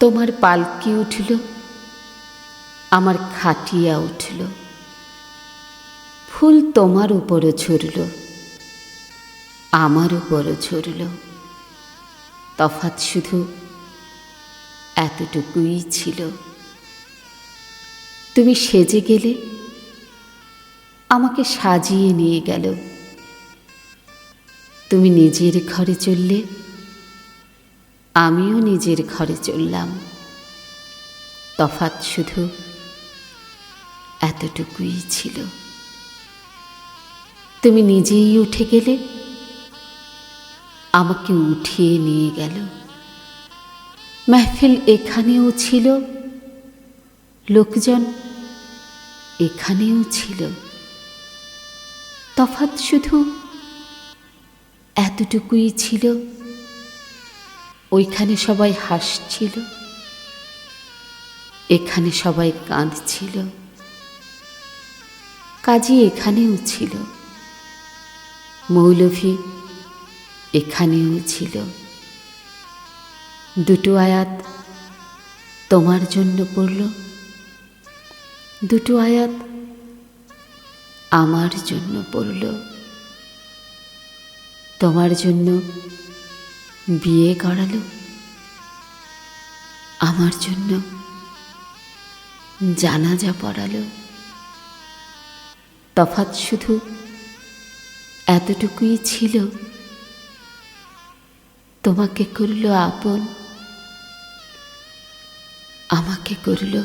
তোমার পালকি উঠল, আমার খাটিয়া উঠল, ফুল তোমার উপরও ঝরল, আমার উপরও ঝরল। তফাৎ শুধু এতটুকুই ছিল। তুমি সেজে গেলে, আমাকে সাজিয়ে নিয়ে গেল। তুমি নিজের ঘরে চললে, আমিও নিজের ঘরে চললাম। তফাৎ শুধু এতটুকুই ছিল। তুমি নিজেই উঠে গেলে, আমাকে উঠিয়ে নিয়ে গেল। মেহফিল এখানেও ছিল, লোকজন এখানেও ছিল। তফাৎ শুধু এতটুকুই ছিল। ওইখানে সবাই হাসছিল, এখানে সবাই কাঁদছিল। কাজী এখানেও ছিল, মৌলভী এখানেও ছিল। দুটো আয়াত তোমার জন্য পড়ল, দুটো আয়াত আমার জন্য পড়ল। তোমার জন্য বিয়ে করালো, আমার জন্য জানাজা পড়ালো। তফাৎ শুধু এতটুকুই ছিল। তোমাকে করল আপন, আমাকে করল